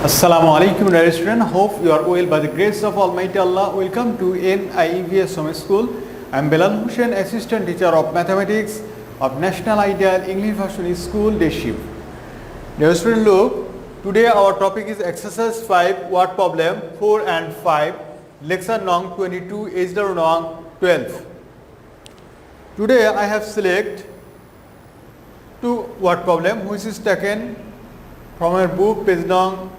Assalamu alaikum dear student. Hope you are well by the grace of Almighty Allah. Welcome to NIEVS Home School. I am Bilal Hussain, assistant teacher of mathematics of National Ideal English Version School, Deship. Dear student, look, today our topic is exercise 5 word problem 4 and 5, lesson nong 22, age nong 12. Today I have select two word problem which is taken from our book page nong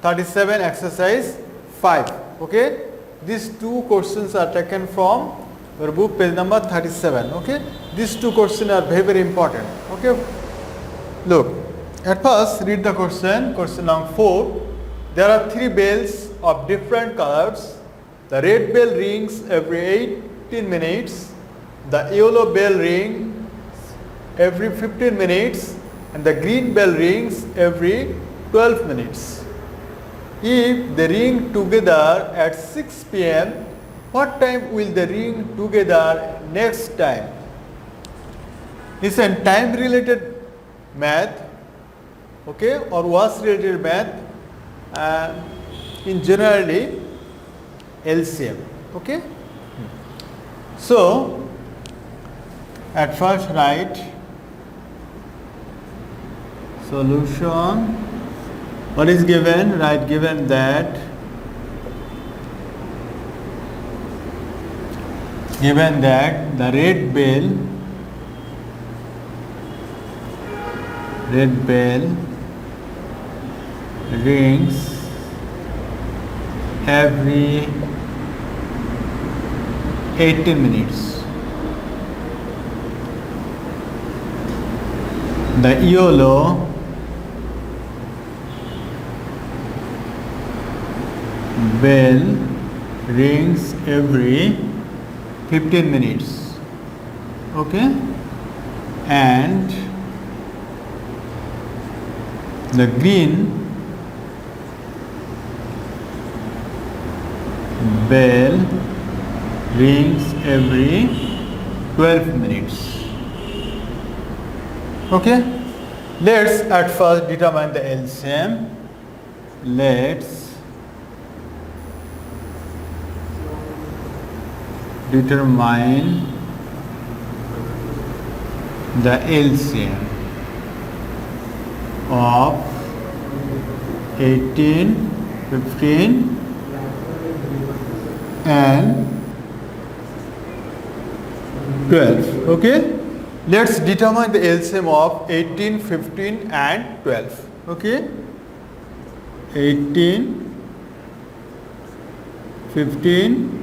37 exercise 5. Okay, these two questions are taken from your book page number 37. Okay, these two questions are very important. Okay, look, at first read the question number 4. There are three bells of different colors. The red bell rings every 18 minutes, the yellow bell rings every 15 minutes, and the green bell rings every 12 minutes. If they ring together at 6 p.m., what time will they ring together next time? Listen, time related math, okay, or was related math, in generally LCM, okay. So, at first write solution. What is given? Write given that the red bell rings every 18 minutes. The yellow bell rings every 15 minutes. Okay, and the green bell rings every 12 minutes. Okay, let's at first determine the LCM. Let's determine the LCM of 18, 15 and 12. Okay, let's determine the LCM of 18, 15 and 12. Okay, 18, 15,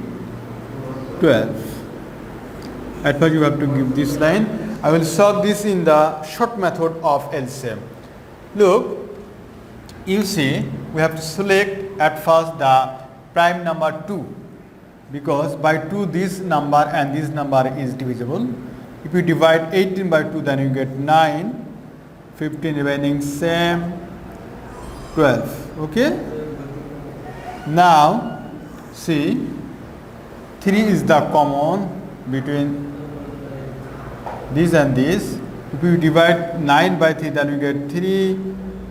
12. At first you have to give this line. I will solve this in the short method of LCM. Look, you see we have to select at first the prime number 2, because by 2 this number and this number is divisible. If you divide 18 by 2, then you get 9, 15 remaining same, 12. Okay, now see, 3 is the common between this and this. If you divide 9 by 3, then you get 3. If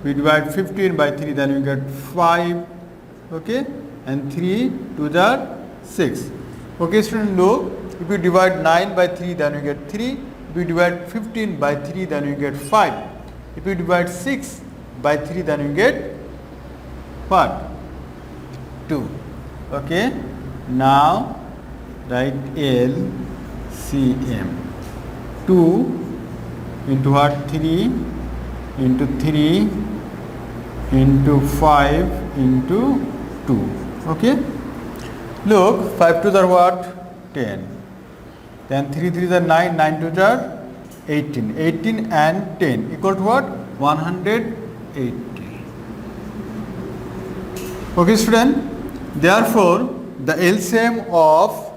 you divide 15 by 3, then you get 5. Okay, and 3 to the 6. Okay, student, look, if you divide 9 by 3, then you get 3. If you divide 15 by 3, then you get 5. If you divide 6 by 3, then you get what? 2. Okay, now write LCM. 2 into what? 3 into 3 into 5 into 2. Okay, look, 5 to the what? 10. Then 3 3 is 9, 9 to the 18. 18 and 10 equal to what? 180. Okay, student, therefore the LCM of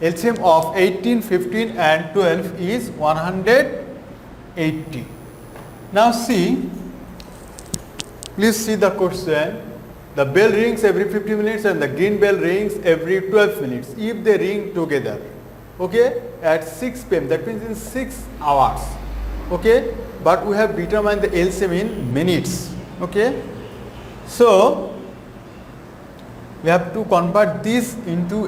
18, 15 and 12 is 180. Now see, please see the question. The bell rings every 50 minutes and the green bell rings every 12 minutes. If they ring together, okay, at 6 p.m., that means in 6 hours. Okay, but we have determined the LCM in minutes. Okay, so we have to convert this into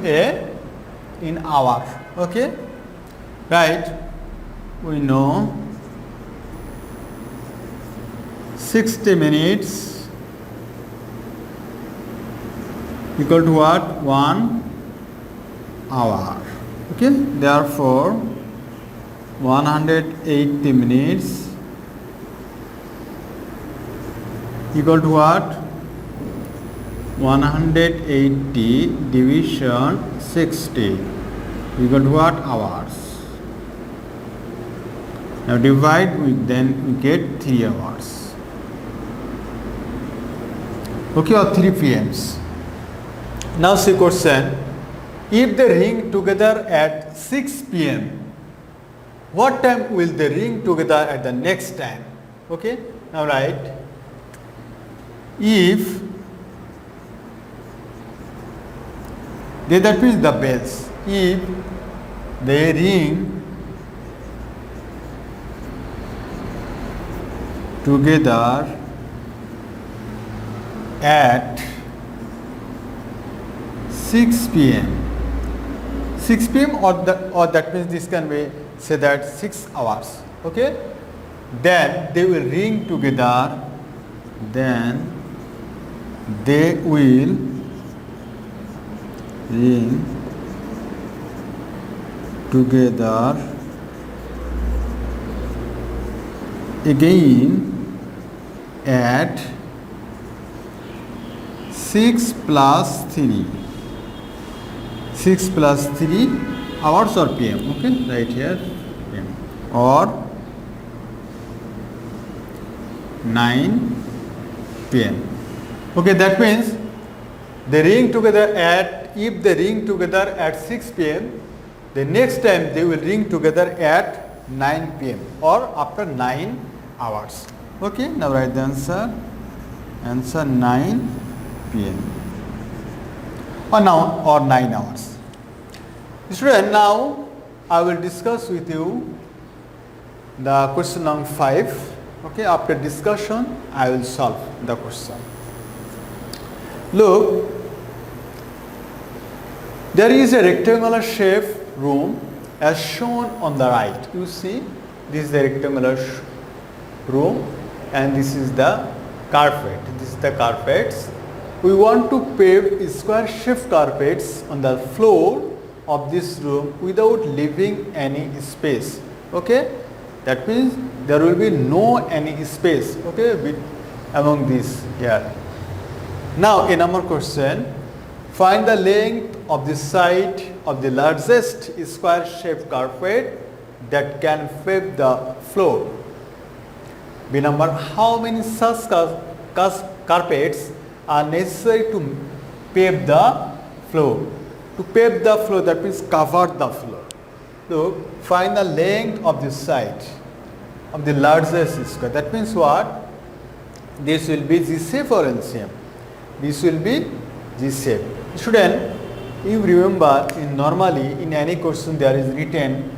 in hour. Okay, right? We know 60 minutes equal to what? 1 hour. Okay, therefore 180 minutes equal to what? 180 division 60 equal to what? Hours. Now divide, then we get 3 hours. Okay, or 3 PMs. Now see question. If they ring together at 6 PM, what time will they ring together at the next time? Okay, now write. If that means the bells. If they ring together at 6 PM. 6 PM or that means this can be say that 6 hours. Okay, then they will ring together. Then they will ring together again at 6 plus 3. 6 plus 3 hours or PM. Okay, right here PM. Or 9 PM. Okay, that means they ring together if they ring together at 6 PM, the next time they will ring together at 9 PM or after 9 hours. Okay, now write the answer. Answer 9 PM or 9 hours. Student, now I will discuss with you the question number 5. Okay, after discussion I will solve the question. Look, there is a rectangular shaped room as shown on the right. You see, this is the rectangular room and this is the carpet. This is the carpets. We want to pave square shaped carpets on the floor of this room without leaving any space. Okay, that means there will be no any space. Okay, among these here. Now in our question, find the length of the side of the largest square shaped carpet that can pave the floor. B number, how many such carpets are necessary to pave the floor? To pave the floor, that means cover the floor. Look, find the length of the side of the largest square. That means what? This will be G shape or L shape? This will be G shape. Student, you remember normally in any question there is written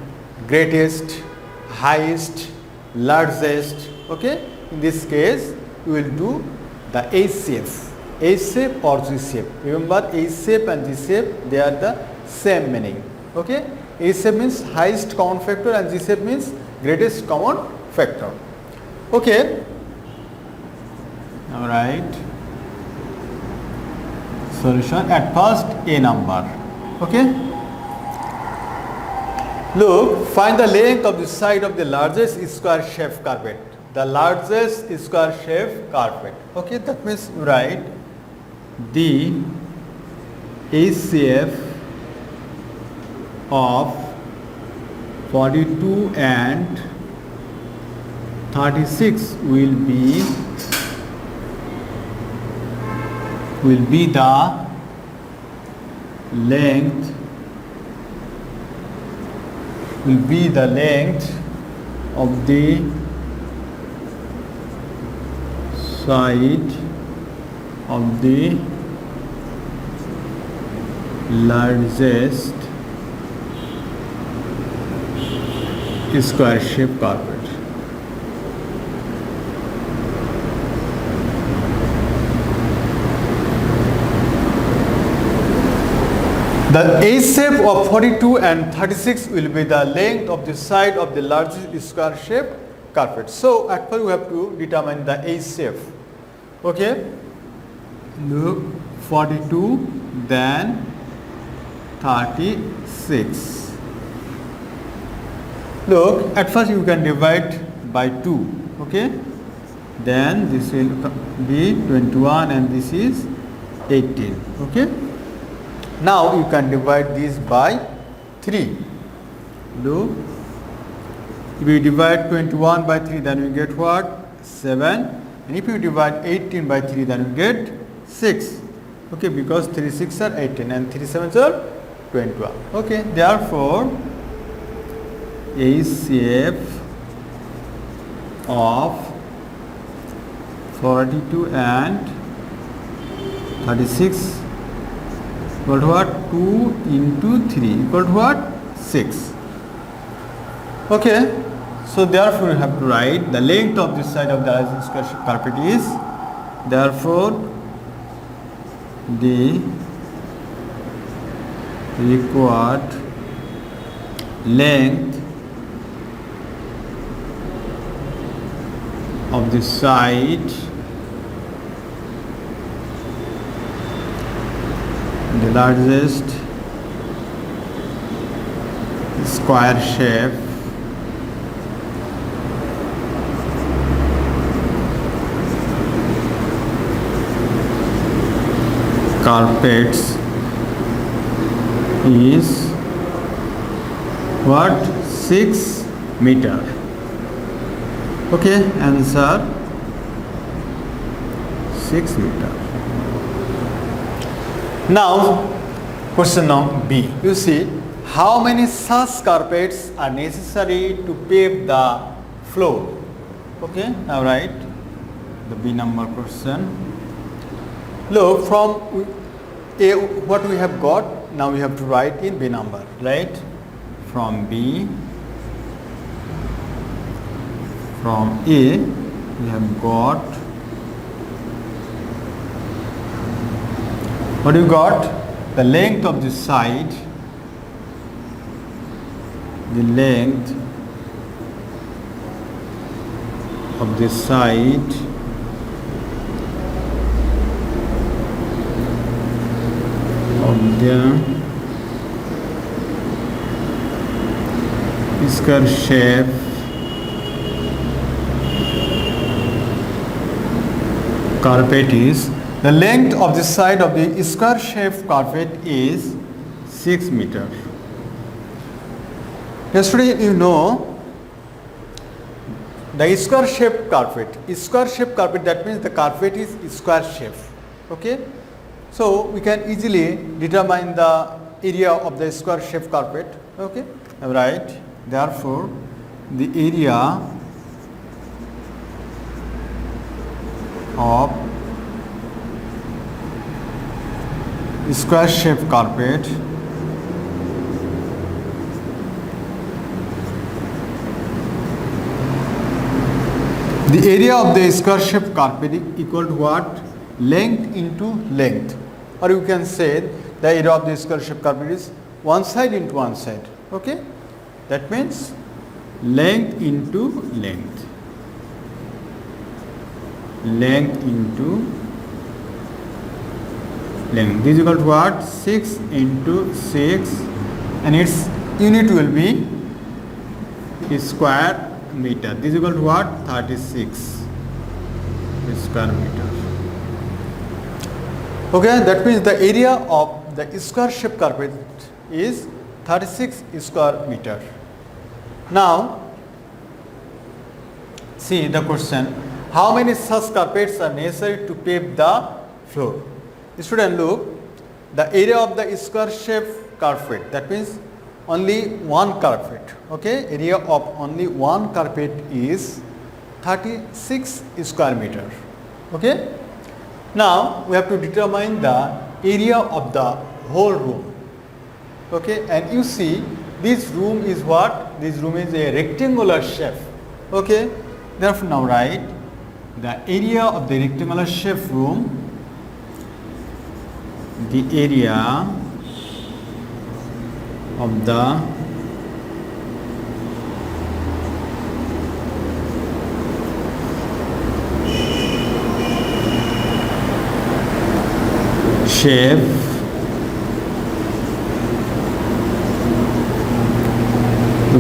greatest, highest, largest. Okay, in this case we will do the H shape. H shape or G shape. Remember, H shape and G shape, they are the same meaning. Okay, H shape means highest common factor and G shape means greatest common factor. Okay, all right. Solution at first A number. Okay, look, find the length of the side of the largest square shaped carpet. The largest square shaped carpet. Okay, that means write the HCF of 42 and 36 will be the length of the side of the largest square shaped carpet. The A shape of 42 and 36 will be the length of the side of the largest square shape carpet. So at first we have to determine the A shape. Okay. Look, 42 then 36. Look, at first you can divide by 2. Okay. Then this will be 21 and this is 18. Okay. Now you can divide this by 3. Look, if you divide 21 by 3, then you get what? 7. And if you divide 18 by 3, then you get 6. Okay, because 3 6 are 18 and 3 7 are 21. Okay, therefore A shape of 42 and 36 equal to what? 2 into 3 equal to what? 6. Okay, so therefore you have to write the length of this side of the largest square carpet is, therefore the required length of the side the largest square shape carpets is what? 6 meter. Okay, answer 6 meter. Now question number B. You see, how many such carpets are necessary to pave the floor? Okay, now write the B number question. Look, from A what we have got, now we have to write in B number, right? From B, from A we have got, what you got? The length of the side, the length of the side of the square shape carpet is, the length of the side of the square shaped carpet is 6 meter. Yesterday you know the square shaped carpet. Square shaped carpet, that means the carpet is square shape. Okay. So we can easily determine the area of the square shaped carpet. Okay. Right. Therefore, the area of square shaped carpet the area of the square shaped carpet equal to what? Length into length, or you can say the area of the square shaped carpet is one side into one side. Okay, that means length into length, length into length. This is equal to what? 6 into 6, and its unit will be square meter. This is equal to what? 36 square meter. Okay, that means the area of the square shaped carpet is 36 square meter. Now, see the question, how many such carpets are necessary to pave the floor? Student, look, the area of the square shaped carpet, that means only one carpet. Okay, area of only one carpet is 36 square meter. Okay, now we have to determine the area of the whole room. Okay, and you see this room is what? This room is a rectangular shape. Okay, therefore now write the area of the rectangular shape room, the area of the shape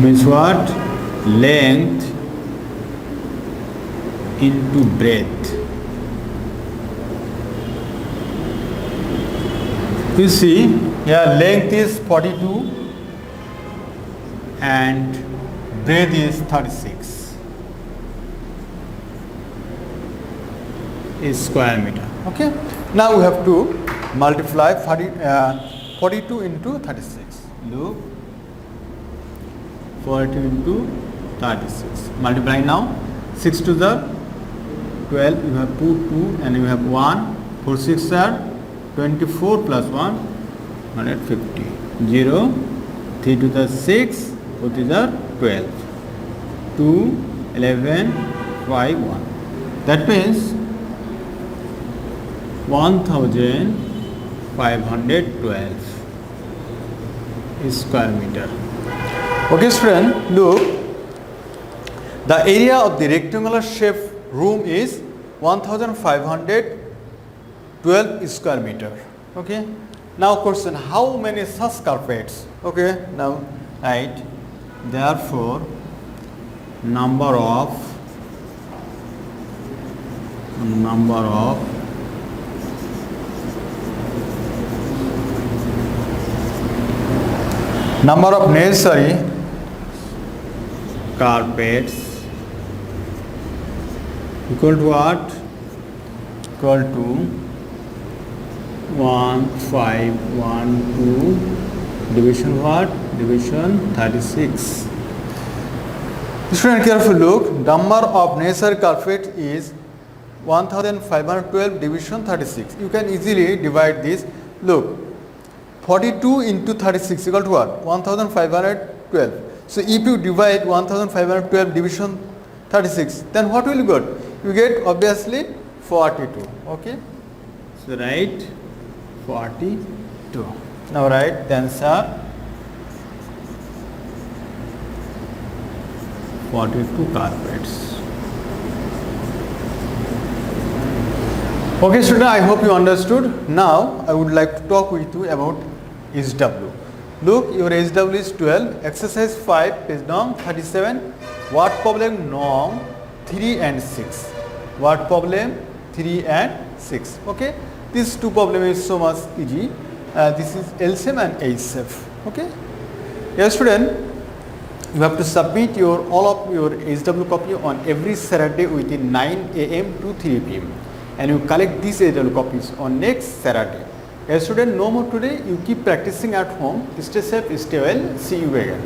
means what? Length into breadth. You see here length is 42 and breadth is 36 is square meter. Okay, now we have to multiply 42 into 36. Look, 42 into 36. Multiply now. 6 to the 12. You have 2 and you have 1. 4 6 are 24 plus 1, 150. 0. 3 to the 6. 4 to the 12. 2, 11, 5, 1. That means 1512 is square meter. Okay student, look, the area of the rectangular shaped room is 1512 square meter. Okay, now question, how many such carpets? Okay, now right, therefore number of necessary carpets equal to what? Equal to 1512 division what? Division 36. Student, careful look. Number of necessary carpets is 1512 division 36. You can easily divide this. Look, 42 into 36 equal to what? 1512. So if you divide 1512 division 36, then what will you get? You get obviously 42. Okay, so write 42. Now write the answer 42 carpets. Okay student, I hope you understood. Now I would like to talk with you about SW. Look, your SW is 12, exercise 5, page number 37, word problem norm 3 and 6. Word problem 3 and 6. Okay, these two problems is so much easy. This is LCM and HCF. Okay, yes student, you have to submit all of your SW copy on every Saturday within 9 AM to 3 PM. And you collect these SW copies on next Saturday. Yes student, no more today. You keep practicing at home. Stay safe, stay well. See you again.